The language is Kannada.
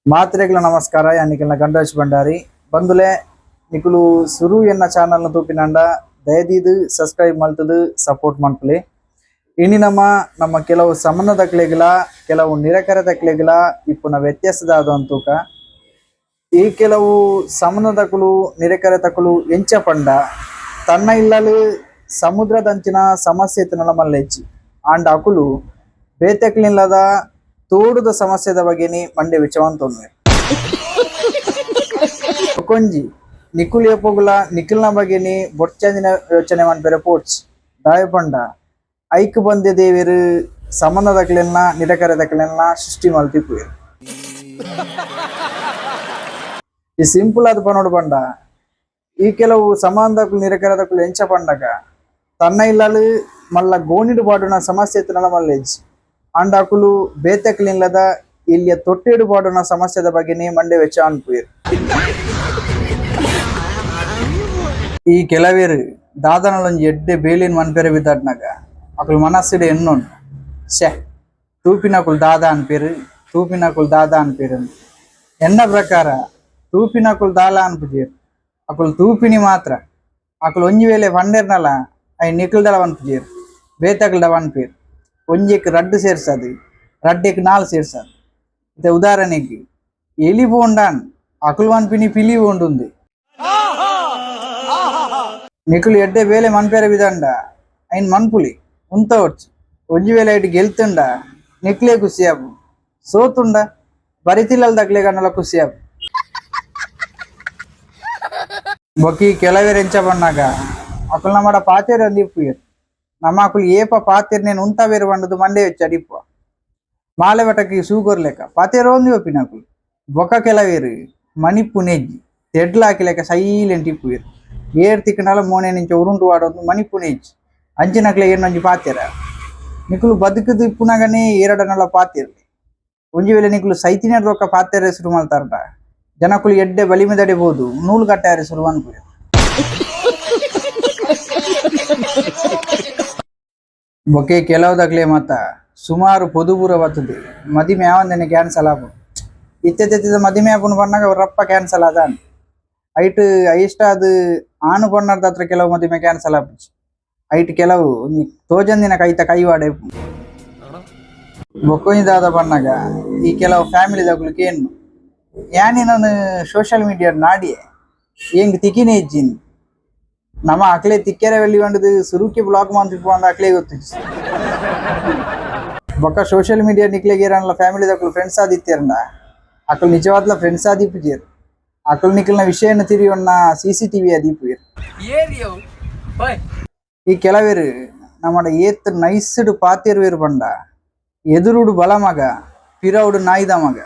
ಮಾತ್ರೆಗಳ ನಮಸ್ಕಾರ ಯಾನಿಕಲ್ನ ಗಂಡಾಜ್ ಭಂಡಾರಿ ಬಂದುಲೆ ನಿಕುಲು ಸುರು ಎನ್ನ ಚಾನಲ್ನ ತೂಪಿನಂಡ ದಯದೀದು ಸಬ್ಸ್ಕ್ರೈಬ್ ಮಲ್ತದು ಸಪೋರ್ಟ್ ಮನ್ಪುಲಿ ಇನಿ ನಮ್ಮ ಕೆಲವು ಸಂಬಂಧ ತಕ್ಲೆಗಿಲ ಕೆಲವು ನಿರಕರ ತಕ್ಲೆಗಿಲ ಇಪ್ಪುನ ವ್ಯತ್ಯಾಸದ ಅಂತೂಕ ಈ ಕೆಲವು ಸಂಬಂಧ ತಕುಲು ನಿರಕರ ತಕುಲು ಎಂಚ ಪಂಡ ತನ್ನ ಇಲ್ಲಲು ಸಮುದ್ರದಂಚಿನ ಸಮಸ್ಯೆ ತಿನ್ನಲ ಮಲ್ಲೆಚ್ಚಿ ಆಂಡ ಅಕುಲು ಬೇತೆಕ್ಲಿಲ್ಲದ ತೋಡುದ ಸಮಸ್ಯೆದ ಬಗ್ಗೆನಿ ಮಂಡೆ ವಿಚವಂತೊಂದು ಕೊಂಜಿ ನಿಕುಲ್ ಎಪ್ಪುಗುಲ ನಿಖಿಲ್ನ ಬಗ್ಗೆನಿ ಬೊಚ್ಚಂದಿನ ಯೋಚನೆ ಮನ್ಪೆರೆ ಪೋಡ್ಚ್ ದಾಯಪಂಡ ಐಕ್ ಬಂದೆ ದೇವೇರು ಸಂಬಂಧ ದಕ್ಲೆನ್ನ ನಿರಕರ ದಕ್ಲೆನ್ನ ಸೃಷ್ಟಿ ಮಲ್ತಿಪ್ಪುವೆರು ಈ ಸಿಂಪಲ್ ಆದ ಪನೋಡು ಪಂಡ ಈ ಕೆಲವು ಸಂಬಂಧಕ್ಕೂ ನಿರಕರದಕ್ಕೂ ಎಂಚ ಪಂಡಗ ತನ್ನ ಇಲ್ಲಲು ಮಲ್ಲ ಗೋಣಿಡು ಪಾಡುನ ಸಮಸ್ಯೆ ಎತ್ತನಲ ಮಲ್ಲೆಜ್ಜಿ ಆಂಡಾಕುಲು ಬೇತೆಕ್ಲಿಲ್ಲದ ಇಲ್ಲಿಯ ತೊಟ್ಟೆಡು ಪಾಡುನ ಸಮಸ್ಯೆದ ಬಗ್ಗೆನೇ ಮಂಡೆ ವೆಚ್ಚ ಅನ್ಪುಯರು ಈ ಕೆಲವೇರು ದಾದನಲೊಂಜಿ ಎಡ್ಡೆ ಬೇಲಿನ ಮನ್ಪೆರೆ ಬಿದ್ದಾಡ್ನಾಗ ಅಕುಲು ಮನಸ್ಸಿಡೆ ಎನ್ನೊಂಡು ಶೆ ತೂಪಿನಕುಲು ದಾದ ಅನ್ಪೇರು ಎನ್ನ ಪ್ರಕಾರ ತೂಪಿನಕುಲು ದಾಲ ಅನ್ಪುಜೇರು ಅಕುಲು ತೂಪಿನಿ ಮಾತ್ರ ಅಕುಲು ಒಂಜಿ ವೇಳೆ ಪಂಡೆರ್ನಲ ಐ ನಿಕುಲ್ದಲ ಅನ್ಪುಜೇರು ಬೇತಕಲ್ದ ಅನ್ಪೇರು ಒಂಜಿಕ್ ರಡ್ಡು ಸೇರ್ಸದು ರಡ್ಡೆಕ್ ನಾಲ್ ಸೇರ್ಸದು ಮತ್ತೆ ಉದಾಹರಣೆಗೆ ಎಲಿ ಬೋಂಡಾನ್ ಅಕುಲು ಮನ್ಪಿನಿ ಪಿಲಿ ಬೋಂಡುಂದು ನಿಕುಲು ಎಡ್ಡೆ ಬೇಲೆ ಮನ್ಪೇರೆ ಬಿದಂಡ ಐನ್ ಮನ್ಪುಲಿ ಉಂತ ಹೊಡ್ಚಿ ಒಂಜಿ ವೇಳೆ ಐಟ್ ಗೆಲ್ತುಂಡ ನಿಕ್ಲೆ ಖುಷಿಯಾಪು ಸೋತುಂಡ ಬರಿತಿಲ್ಲಲ್ ದಕ್ಲೆ ಕನ್ನಲ ಖುಷಿಯಾಪು ಬೊಕ್ಕಿ ಕೆಲವೇರು ಎಂಚ ಬಣ್ಣಾಗ ಅಕುಲು ನಮ್ಮಡ ಪಾತೆರು ಅಂದಿಪ್ಪುಯರು ನಮ್ಮ ಅಕುಲು ಏಪ ಪಾತೆರ್ ನೇನು ಉಂತ ಬೇರು ಬಂಡದು ಮಂಡೆ ವೆಚ್ಚ ಅಡಿಪ್ಪ ಮಾಲೆ ಬಟಕಿ ಸೂಗೊರ್ಲೆಕ್ಕ ಪಾತೆರು ಒಂದಿ ಒಪ್ಪಿನ ಅಕುಲು ಬೊಕ್ಕ ಕೆಲವೇರು ಮಣಿಪ್ಪು ನೆಜ್ಜಿ ತೆಡ್ಲ ಹಾಕಿಲೆಕ್ಕ ಸೈಲೆಂಟ್ ಇಪ್ಪುಯರು ಏರ್ ತಿಕ್ಕನಲ ಮೋನೆ ನಿಂಚ ಉರುಂಟು ವಾಡೋದು ಮಣಿಪ್ಪು ನೆಜ್ಜಿ ಅಂಚಿನಕ್ಲೆ ಏನೊಂಜಿ ಪಾತೆರ ನಿಕುಲು ಬದುಕುದು ಇಪ್ಪುನಾಗನೇ ಏರಡನಲ ಪಾತೆರ್ಲಿ ಒಂಜಿ ವೇಳೆ ನಿಕುಲು ಸೈತಿನ ರೊಕ್ಕ ಪಾತೆರ ಹೆಸರು ಮಾಡ್ತಾರಟ ಜನಕುಲು ಎಡ್ಡೆ ಬಲಿಮೆದಡಿಬಹುದು ನೂಲು ಕಟ್ಟಾರ ಹೆಸರು ಅನ್ಪುಯ ಬೊಕ್ಕೆ ಕೆಲವುದಾಗ್ಲೇ ಮತ್ತ ಸುಮಾರು ಪೊದುಬೂರ ಬರ್ತದೆ ಮದಿಮೆ ಯಾವಂದನೆ ಕ್ಯಾನ್ಸಲ್ ಆಪು ಇತ್ತೆತ್ತಿದ ಮದಿಮೆ ಆಪುನು ಬಂದಾಗ ರಪ್ಪ ಕ್ಯಾನ್ಸಲ್ ಆದ ಐಟ್ ಐಷ್ಟ ಅದು ಆನು ಪೊನ್ನರ್ದ ಹತ್ರ ಕೆಲವು ಮದಿಮೆ ಕ್ಯಾನ್ಸಲ್ ಆಪುಜಿ ಐಟ್ ಕೆಲವು ತೋಜಂದಿನ ಕೈವಾಡ ಬೊಕ್ಕೊಂದಾದ ಬಣ್ಣಗ ಈ ಕೆಲವು ಫ್ಯಾಮಿಲಿ ದಗ್ಲಿಕ್ಕೆ ಏನು ಯಾನಿ ನಾನು ಸೋಷಿಯಲ್ ಮೀಡಿಯಾ ನಾಡಿಯೇ ಹೆಂಗ್ ತಿಕ್ಕಿನೇ ಇಜ್ಜಿನಿ ನಮ್ಮ ಅಕ್ಲೆ ತಿಕ್ಕೆರೆ వెళ్ళి ಬಂಡದು ಸುರುಕಿ ಬ್ಲಾಗ್ ಮಾಡ್ತಿಪ್ಪ ಅಂದ ಅಕ್ಲೆ ಗೊತ್ತು ಬೊಕ್ಕ ಸೋಷಿಯಲ್ ಮೀಡಿಯಾ ನಿಕ್ಲೆಗೇರನ್ಲ ಫ್ಯಾಮಿಲಿ ದಕ್ಕಲು ಫ್ರೆಂಡ್ಸ್ ಆದಿತ್ಯರಂಡ ಅಕಲು ನಿಜವಾದ್ಲ ಫ್ರೆಂಡ್ಸ್ ಆದಿಪ್ಪುಜೇರು ಅಕಲು ನಿಕ್ಲಿನ ವಿಷಯನ ತಿರಿಯೊನ್ನ CCTV ಆದಿಪ್ಪುಯರು ಈ ಕೆಲವೇರು ನಮ್ಮಡ ಏತ್ ನೈಸ್ಡ್ ಪಾತಿರ್ವೇರು ಬಂಡ ಎದುರುಡು ಬಲ ಮಗ ಪಿರೌಡು ನಾಯ್ದ ಮಗ